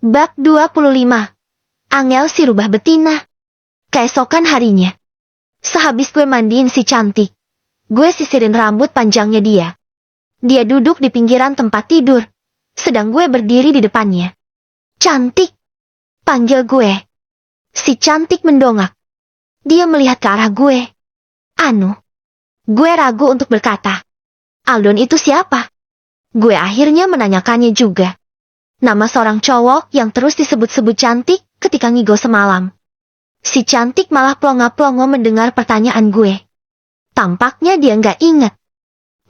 Bab 25. Angel si rubah betina. Keesokan harinya, sehabis gue mandiin si cantik, gue sisirin rambut panjangnya dia. Dia duduk di pinggiran tempat tidur, sedang gue berdiri di depannya. "Cantik," panggil gue. Si cantik mendongak. Dia melihat ke arah gue. Gue ragu untuk berkata, "Aldon itu siapa?" Gue akhirnya menanyakannya juga. Nama seorang cowok yang terus disebut-sebut cantik ketika ngigo semalam. Si cantik malah plonga-plongo mendengar pertanyaan gue. Tampaknya dia nggak ingat.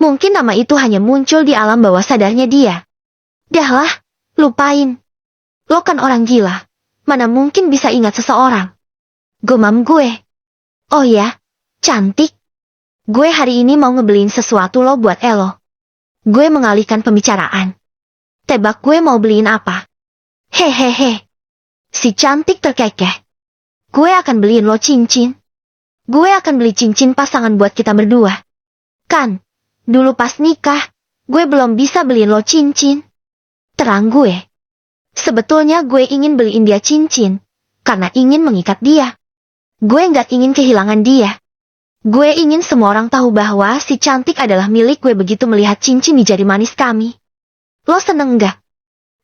Mungkin nama itu hanya muncul di alam bawah sadarnya dia. "Dahlah, lupain. Lo kan orang gila. Mana mungkin bisa ingat seseorang?" Gumam gue. "Oh ya, cantik. Gue hari ini mau ngebeliin sesuatu lo buat Elo." Gue mengalihkan pembicaraan. "Tebak gue mau beliin apa?" "Hehehe." Si cantik terkekeh. "Gue akan beliin lo cincin. Gue akan beli cincin pasangan buat kita berdua. Kan, dulu pas nikah, gue belum bisa beliin lo cincin." Terang gue. Sebetulnya gue ingin beliin dia cincin, karena ingin mengikat dia. Gue nggak ingin kehilangan dia. Gue ingin semua orang tahu bahwa si cantik adalah milik gue begitu melihat cincin di jari manis kami. "Lo seneng nggak?"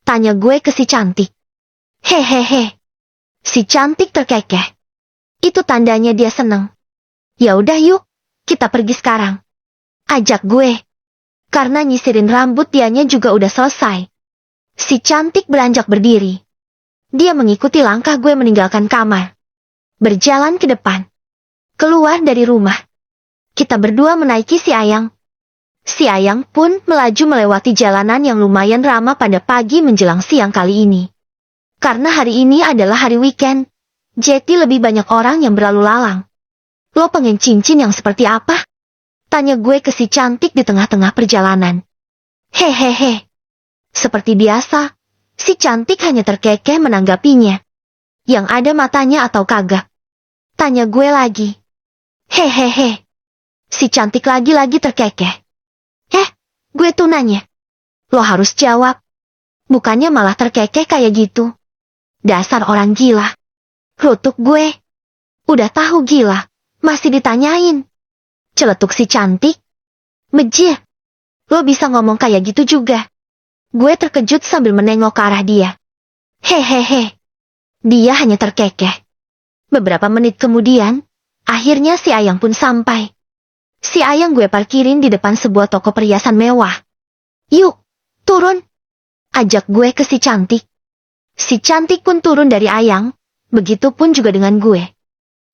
tanya gue ke si cantik. "Hehehe." Si cantik terkekeh. Itu tandanya dia seneng. "Ya udah yuk, kita pergi sekarang," ajak gue. Karena nyisirin rambut dianya juga udah selesai. Si cantik beranjak berdiri. Dia mengikuti langkah gue meninggalkan kamar. Berjalan ke depan. Keluar dari rumah. Kita berdua menaiki si Ayang. Si Ayang pun melaju melewati jalanan yang lumayan ramai pada pagi menjelang siang kali ini. Karena hari ini adalah hari weekend, jadi lebih banyak orang yang berlalu lalang. "Lo pengen cincin yang seperti apa?" tanya gue ke si cantik di tengah-tengah perjalanan. "Hehehe." Seperti biasa, si cantik hanya terkekeh menanggapinya. "Yang ada matanya atau kagak?" tanya gue lagi. "Hehehe." Si cantik lagi-lagi terkekeh. Gue tuh nanya. Lo harus jawab. Bukannya malah terkekeh kayak gitu. Dasar orang gila. Rutuk gue. Udah tahu gila, masih ditanyain. Celetuk si cantik. "Mejih. Lo bisa ngomong kayak gitu juga?" Gue terkejut sambil menengok ke arah dia. Hehehe. Dia hanya terkekeh. Beberapa menit kemudian, akhirnya si Ayang pun sampai. Si Ayang gue parkirin di depan sebuah toko perhiasan mewah. "Yuk, turun," ajak gue ke si cantik. Si cantik pun turun dari Ayang, begitupun juga dengan gue.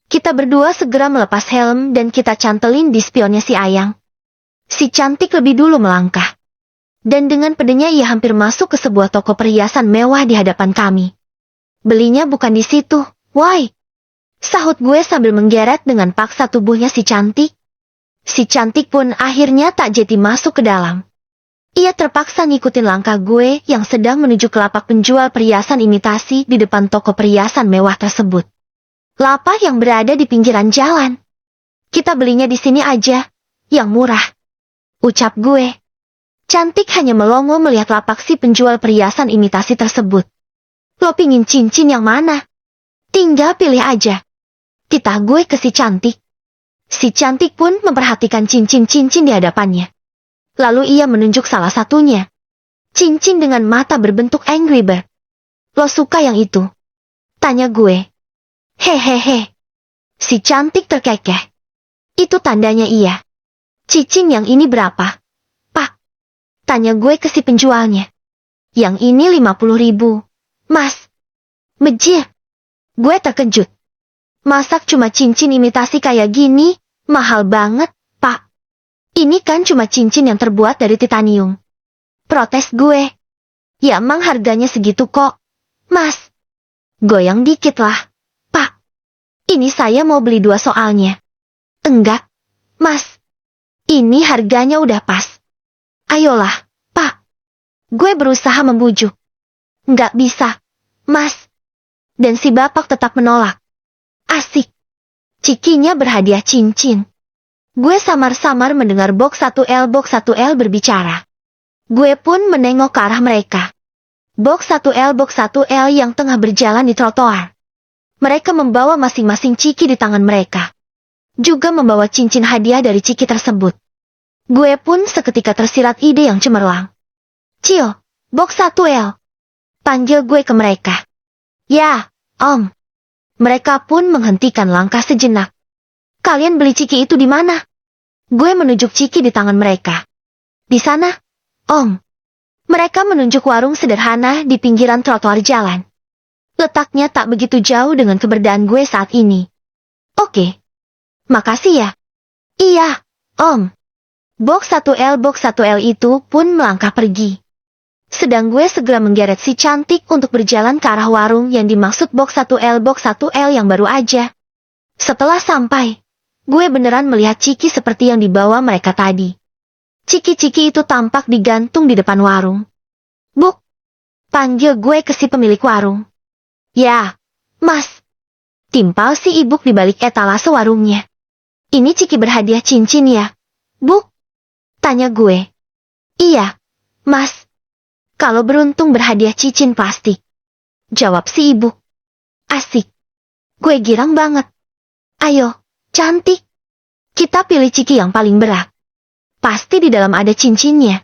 Kita berdua segera melepas helm dan kita cantelin di spionnya si Ayang. Si cantik lebih dulu melangkah. Dan dengan pedenya ia hampir masuk ke sebuah toko perhiasan mewah di hadapan kami. "Belinya bukan di situ, why?" sahut gue sambil menggeret dengan paksa tubuhnya si cantik. Si cantik pun akhirnya tak jadi masuk ke dalam. Ia terpaksa ngikutin langkah gue yang sedang menuju ke lapak penjual perhiasan imitasi di depan toko perhiasan mewah tersebut. Lapak yang berada di pinggiran jalan. "Kita belinya di sini aja, yang murah," ucap gue. Cantik hanya melongo melihat lapak si penjual perhiasan imitasi tersebut. "Lo pingin cincin yang mana? Tinggal pilih aja," titah gue ke si cantik. Si cantik pun memperhatikan cincin-cincin di hadapannya. Lalu ia menunjuk salah satunya. Cincin dengan mata berbentuk Angry Bird. "Lo suka yang itu?" tanya gue. Hehehe. Si cantik terkekeh. Itu tandanya iya. "Cincin yang ini berapa, Pak?" tanya gue ke si penjualnya. "Yang ini 50.000, Mas." "Mejih." Gue terkejut. "Masak cuma cincin imitasi kayak gini, mahal banget, Pak. Ini kan cuma cincin yang terbuat dari titanium." Protes gue. "Ya emang harganya segitu kok, Mas." "Goyang dikit lah, Pak. Ini saya mau beli 2 soalnya." "Enggak, Mas. Ini harganya udah pas. Ayolah, Pak." Gue berusaha membujuk. "Nggak bisa, Mas." Dan si bapak tetap menolak. Asik. Cikinya berhadiah cincin. Gue samar-samar mendengar box 1L berbicara. Gue pun menengok ke arah mereka. Box 1L yang tengah berjalan di trotoar. Mereka membawa masing-masing ciki di tangan mereka. Juga membawa cincin hadiah dari ciki tersebut. Gue pun seketika tersirat ide yang cemerlang. Cil, box 1L. Panggil gue ke mereka. Ya, Om. Mereka pun menghentikan langkah sejenak. Kalian beli ciki itu di mana? Gue menunjuk ciki di tangan mereka. Di sana, Om. Mereka menunjuk warung sederhana di pinggiran trotoar jalan. Letaknya tak begitu jauh dengan keberadaan gue saat ini. Oke. Makasih ya. Iya, Om. Box 1L itu pun melangkah pergi. Sedang gue segera menggeret si cantik untuk berjalan ke arah warung yang dimaksud box 1L yang baru aja. Setelah sampai, gue beneran melihat ciki seperti yang dibawa mereka tadi. Ciki-ciki itu tampak digantung di depan warung. Buk, panggil gue ke si pemilik warung. Ya, Mas. Timpal si ibuk di balik etalase warungnya. Ini ciki berhadiah cincin ya, Buk? Tanya gue. Iya, Mas. Kalau beruntung berhadiah cincin plastik. Jawab si ibu. Asik. Gue girang banget. Ayo, cantik. Kita pilih ciki yang paling berat. Pasti di dalam ada cincinnya.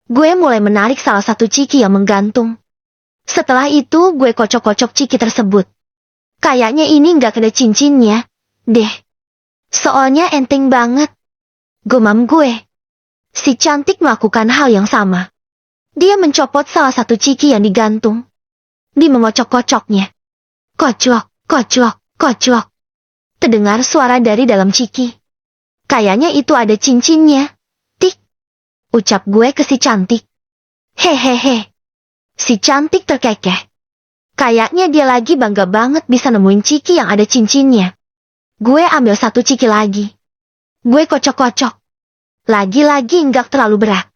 Gue mulai menarik salah satu ciki yang menggantung. Setelah itu gue kocok-kocok ciki tersebut. Kayaknya ini nggak ada cincinnya, deh. Soalnya enteng banget. Gumam gue. Si cantik melakukan hal yang sama. Dia mencopot salah satu ciki yang digantung. Dia mengocok-kocoknya. Koclok, koclok, koclok. Terdengar suara dari dalam ciki. Kayaknya itu ada cincinnya. Tik. Ucap gue ke si cantik. Hehehe. Si cantik terkekeh. Kayaknya dia lagi bangga banget bisa nemuin ciki yang ada cincinnya. Gue ambil satu ciki lagi. Gue kocok-kocok. Lagi-lagi nggak terlalu berat.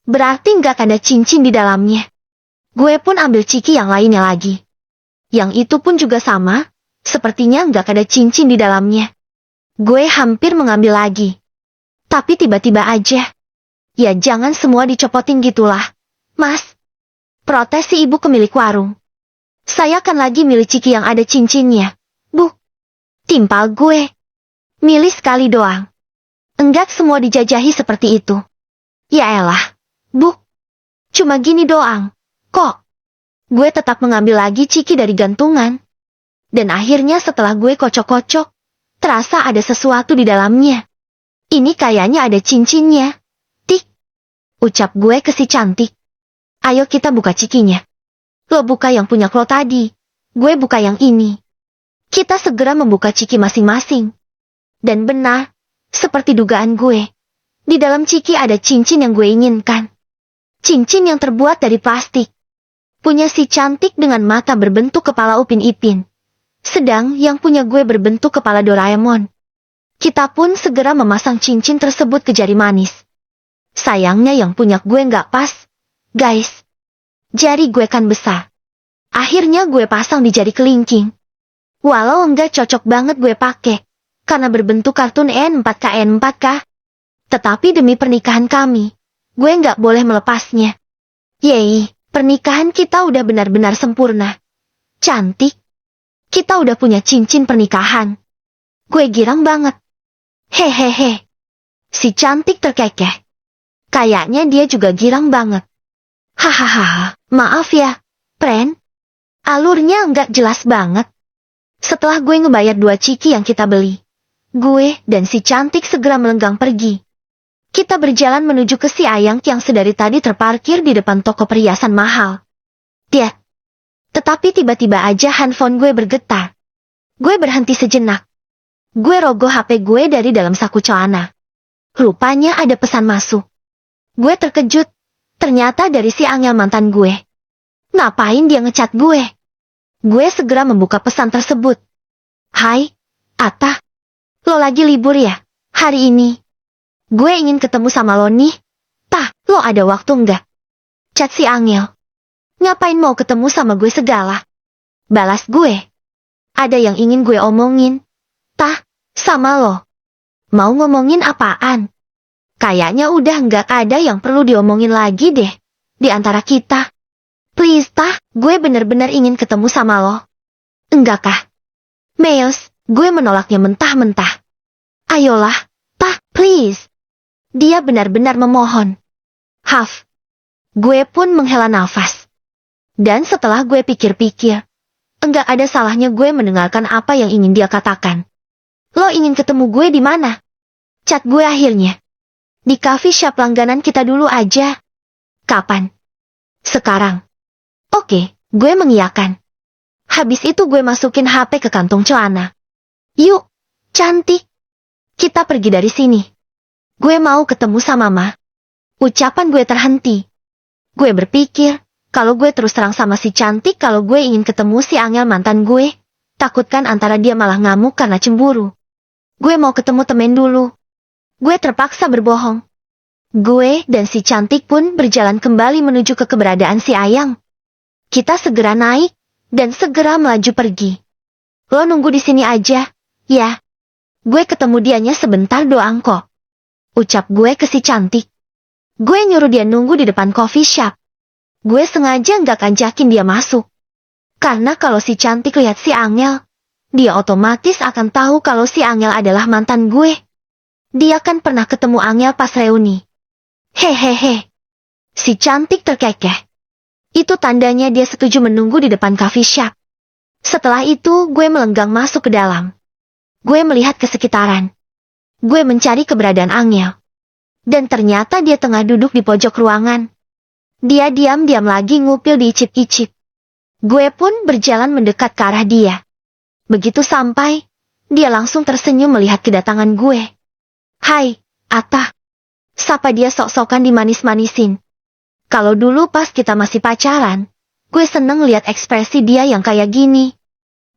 Berarti nggak ada cincin di dalamnya. Gue pun ambil ciki yang lainnya lagi. Yang itu pun juga sama, sepertinya nggak ada cincin di dalamnya. Gue hampir mengambil lagi. Tapi tiba-tiba aja. Ya jangan semua dicopotin gitulah, Mas. Protes si ibu pemilik warung. Saya kan lagi milih ciki yang ada cincinnya, Bu. Timpal gue. Milih sekali doang. Enggak semua dijajahi seperti itu. Ya elah. Bu, cuma gini doang, kok. Gue tetap mengambil lagi ciki dari gantungan. Dan akhirnya setelah gue kocok-kocok, terasa ada sesuatu di dalamnya. Ini kayaknya ada cincinnya. Tik. Ucap gue ke si cantik. Ayo kita buka cikinya. Lo buka yang punya lo tadi. Gue buka yang ini. Kita segera membuka ciki masing-masing. Dan benar, seperti dugaan gue. Di dalam ciki ada cincin yang gue inginkan. Cincin yang terbuat dari plastik. Punya si cantik dengan mata berbentuk kepala Upin Ipin. Sedang yang punya gue berbentuk kepala Doraemon. Kita pun segera memasang cincin tersebut ke jari manis. Sayangnya yang punya gue nggak pas, guys. Jari gue kan besar. Akhirnya gue pasang di jari kelingking. Walau enggak cocok banget gue pakai, karena berbentuk kartun N4K. Tetapi demi pernikahan kami, gue nggak boleh melepasnya. Yeay, pernikahan kita udah benar-benar sempurna. Cantik. Kita udah punya cincin pernikahan. Gue girang banget. Hehehe. Si cantik terkekeh. Kayaknya dia juga girang banget. Hahaha, maaf ya, Pren. Alurnya nggak jelas banget. Setelah gue ngebayar 2 ciki yang kita beli, gue dan si cantik segera melenggang pergi. Kita berjalan menuju ke si Ayang yang sedari tadi terparkir di depan toko perhiasan mahal. Tiat. Tetapi tiba-tiba aja handphone gue bergetar. Gue berhenti sejenak. Gue rogoh HP gue dari dalam saku celana. Rupanya ada pesan masuk. Gue terkejut. Ternyata dari si Angel mantan gue. Ngapain dia ngechat gue? Gue segera membuka pesan tersebut. Hai, Ata. Lo lagi libur ya, hari ini? Gue ingin ketemu sama lo nih. Tah, lo ada waktu nggak? Chat si Angel. Ngapain mau ketemu sama gue segala? Balas gue. Ada yang ingin gue omongin. Tah, sama lo. Mau ngomongin apaan? Kayaknya udah nggak ada yang perlu diomongin lagi deh. Di antara kita. Please, Tah, gue bener-bener ingin ketemu sama lo. Enggak kah? Meos, gue menolaknya mentah-mentah. Ayolah, Tah, please. Dia benar-benar memohon. Haf. Gue pun menghela nafas. Dan setelah gue pikir-pikir, enggak ada salahnya gue mendengarkan apa yang ingin dia katakan. Lo ingin ketemu gue di mana? Chat gue akhirnya. Di coffee shop langganan kita dulu aja. Kapan? Sekarang. Oke, gue mengiyakan. Habis itu gue masukin HP ke kantong celana. Yuk, cantik. Kita pergi dari sini. Gue mau ketemu sama Ma. Ucapan gue terhenti. Gue berpikir, kalau gue terus terang sama si cantik kalau gue ingin ketemu si Angel mantan gue, takutkan antara dia malah ngamuk karena cemburu. Gue mau ketemu temen dulu. Gue terpaksa berbohong. Gue dan si cantik pun berjalan kembali menuju ke keberadaan si Ayang. Kita segera naik, dan segera melaju pergi. Lo nunggu di sini aja, ya. Gue ketemu dianya sebentar doang kok. Ucap gue ke si cantik. Gue nyuruh dia nunggu di depan coffee shop. Gue sengaja nggak ajakin dia masuk. Karena kalau si cantik lihat si Angel, dia otomatis akan tahu kalau si Angel adalah mantan gue. Dia kan pernah ketemu Angel pas reuni. Hehehe. Si cantik terkekeh. Itu tandanya dia setuju menunggu di depan coffee shop. Setelah itu gue melenggang masuk ke dalam. Gue melihat ke sekitaran. Gue mencari keberadaan Angel. Dan ternyata dia tengah duduk di pojok ruangan. Dia diam-diam lagi ngupil diicip-icip. Gue pun berjalan mendekat ke arah dia. Begitu sampai, dia langsung tersenyum melihat kedatangan gue. Hai, Atta. Sapa dia sok-sokan dimanis-manisin. Kalau dulu pas kita masih pacaran, gue seneng lihat ekspresi dia yang kayak gini.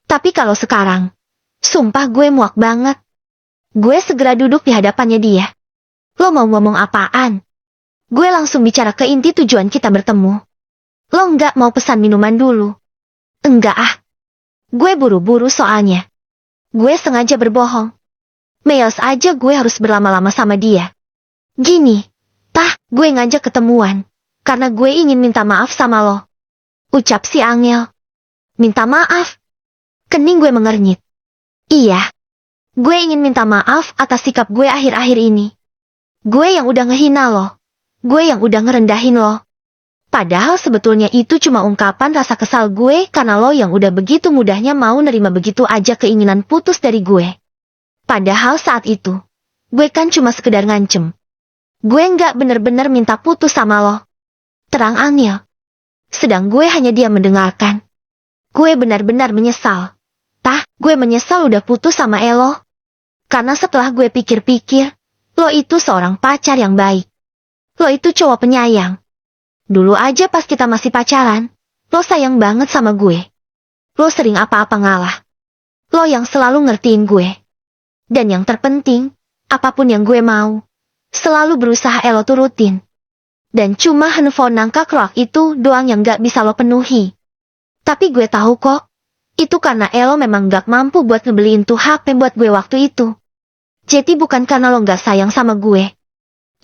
Tapi kalau sekarang, sumpah gue muak banget. Gue segera duduk di hadapannya dia. Lo mau ngomong apaan? Gue langsung bicara ke inti tujuan kita bertemu. Lo nggak mau pesan minuman dulu? Enggak ah. Gue buru-buru soalnya. Gue sengaja berbohong. Males aja gue harus berlama-lama sama dia. Gini, Tah, gue ngajak ketemuan. Karena gue ingin minta maaf sama lo. Ucap si Angel. Minta maaf? Kening gue mengernyit. Iya. Gue ingin minta maaf atas sikap gue akhir-akhir ini. Gue yang udah ngehina lo. Gue yang udah ngerendahin lo. Padahal sebetulnya itu cuma ungkapan rasa kesal gue karena lo yang udah begitu mudahnya mau nerima begitu aja keinginan putus dari gue. Padahal saat itu, gue kan cuma sekedar ngancem. Gue nggak bener-bener minta putus sama lo. Terang Angel. Sedang gue hanya diam mendengarkan. Gue benar-benar menyesal. Tah, gue menyesal udah putus sama Elo. Karena setelah gue pikir-pikir, lo itu seorang pacar yang baik. Lo itu cowok penyayang. Dulu aja pas kita masih pacaran, lo sayang banget sama gue. Lo sering apa-apa ngalah. Lo yang selalu ngertiin gue. Dan yang terpenting, apapun yang gue mau, selalu berusaha Elo turutin. Dan cuma handphone nangka kroak itu doang yang gak bisa lo penuhi. Tapi gue tahu kok, itu karena Elo memang gak mampu buat ngebeliin tuh HP buat gue waktu itu. Jadi bukan karena lo gak sayang sama gue.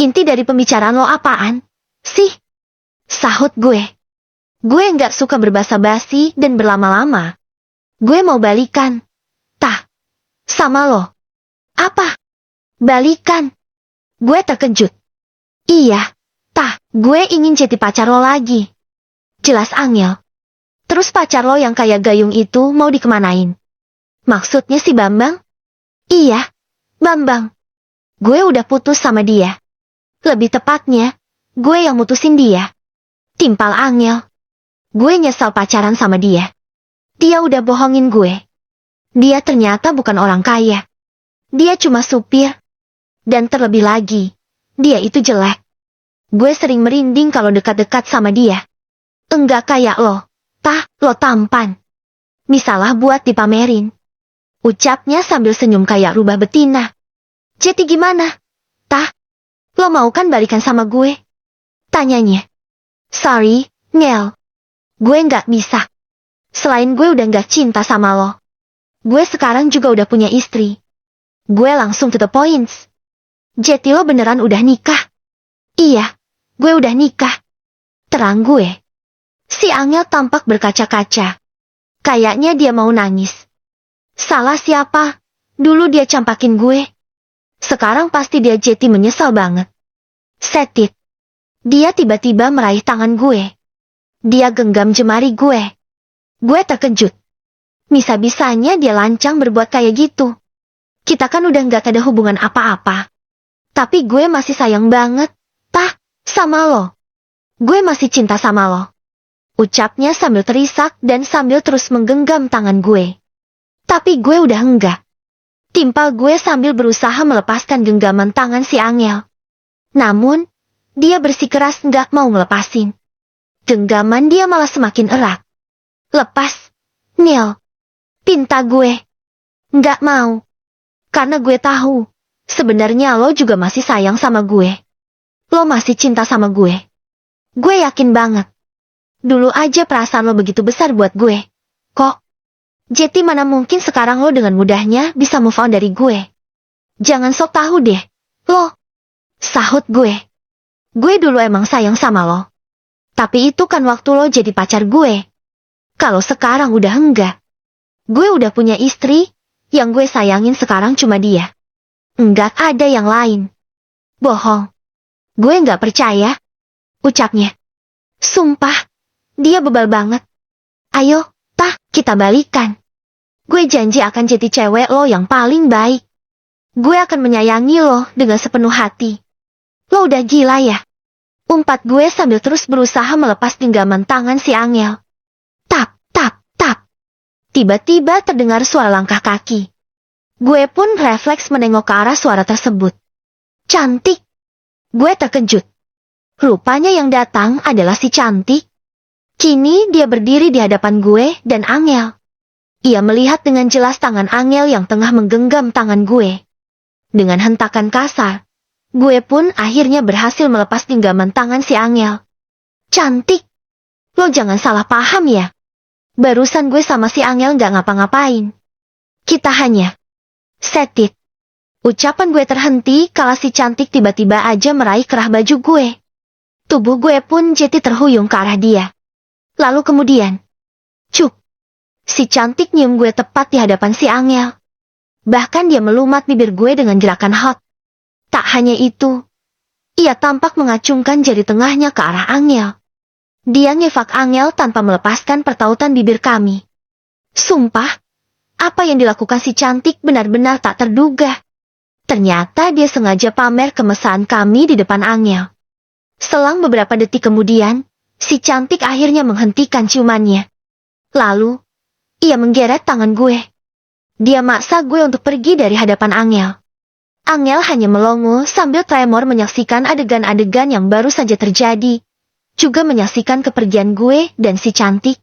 Inti dari pembicaraan lo apaan sih? Sahut gue. Gue gak suka berbasa-basi dan berlama-lama. Gue mau balikan. Tah. Sama lo. Apa? Balikan? Gue terkejut. Iya. Tah, gue ingin jadi pacar lo lagi. Jelas Angel. Terus pacar lo yang kayak gayung itu mau dikemanain? Maksudnya si Bambang? Iya, Bambang. Gue udah putus sama dia. Lebih tepatnya, gue yang mutusin dia. Timpal Angel. Gue nyesal pacaran sama dia. Dia udah bohongin gue. Dia ternyata bukan orang kaya. Dia cuma supir. Dan terlebih lagi, dia itu jelek. Gue sering merinding kalau dekat-dekat sama dia. Enggak kayak lo. Tah, lo tampan. Misalah buat dipamerin. Ucapnya sambil senyum kayak rubah betina. Jadi gimana? Tah, lo mau kan balikan sama gue? Tanyanya. Sorry, Ngel. Gue nggak bisa. Selain gue udah nggak cinta sama lo. Gue sekarang juga udah punya istri. Gue langsung to the point. Jadi lo beneran udah nikah? Iya. Gue udah nikah. Terang gue. Si Angel tampak berkaca-kaca. Kayaknya dia mau nangis. Salah siapa? Dulu dia campakin gue. Sekarang pasti dia jadi menyesal banget. Setit. Dia tiba-tiba meraih tangan gue. Dia genggam jemari gue. Gue terkejut. Bisa-bisanya dia lancang berbuat kayak gitu. Kita kan udah gak ada hubungan apa-apa. Tapi gue masih sayang banget, sama lo. Gue masih cinta sama lo. Ucapnya sambil terisak dan sambil terus menggenggam tangan gue. Tapi gue udah enggak. Timpal gue sambil berusaha melepaskan genggaman tangan si Angel. Namun, dia bersikeras nggak mau melepasin. Genggaman dia malah semakin erat. Lepas, Neil. Pinta gue. Nggak mau. Karena gue tahu, sebenarnya lo juga masih sayang sama gue. Lo masih cinta sama gue. Gue yakin banget. Dulu aja perasaan lo begitu besar buat gue. Kok? Jadi mana mungkin sekarang lo dengan mudahnya bisa move on dari gue. Jangan sok tahu deh, lo. Sahut gue. Gue dulu emang sayang sama lo. Tapi itu kan waktu lo jadi pacar gue. Kalau sekarang udah enggak. Gue udah punya istri, yang gue sayangin sekarang cuma dia. Enggak ada yang lain. Bohong. Gue nggak percaya. Ucapnya. Sumpah. Dia bebal banget. Ayo, kita balikan. Gue janji akan jadi cewek lo yang paling baik. Gue akan menyayangi lo dengan sepenuh hati. Lo udah gila ya? Umpat gue sambil terus berusaha melepas genggaman tangan si Angel. Tap, tap, tap. Tiba-tiba terdengar suara langkah kaki. Gue pun refleks menengok ke arah suara tersebut. Cantik. Gue terkejut. Rupanya yang datang adalah si Cantik. Kini dia berdiri di hadapan gue dan Angel. Ia melihat dengan jelas tangan Angel yang tengah menggenggam tangan gue. Dengan hentakan kasar, gue pun akhirnya berhasil melepas genggaman tangan si Angel. Cantik. Lo jangan salah paham ya. Barusan gue sama si Angel gak ngapa-ngapain. Kita hanya setit. Ucapan gue terhenti kala si Cantik tiba-tiba aja meraih kerah baju gue. Tubuh gue pun jadi terhuyung ke arah dia. Lalu kemudian, cuk. Si Cantik nyium gue tepat di hadapan si Angel. Bahkan dia melumat bibir gue dengan gerakan hot. Tak hanya itu, ia tampak mengacungkan jari tengahnya ke arah Angel. Dia ngefak Angel tanpa melepaskan pertautan bibir kami. Sumpah, apa yang dilakukan si Cantik benar-benar tak terduga. Ternyata dia sengaja pamer kemesraan kami di depan Angel. Selang beberapa detik kemudian, si Cantik akhirnya menghentikan ciumannya. Lalu, ia menggeret tangan gue. Dia maksa gue untuk pergi dari hadapan Angel. Angel hanya melongo sambil tremor menyaksikan adegan-adegan yang baru saja terjadi. Juga menyaksikan kepergian gue dan si Cantik.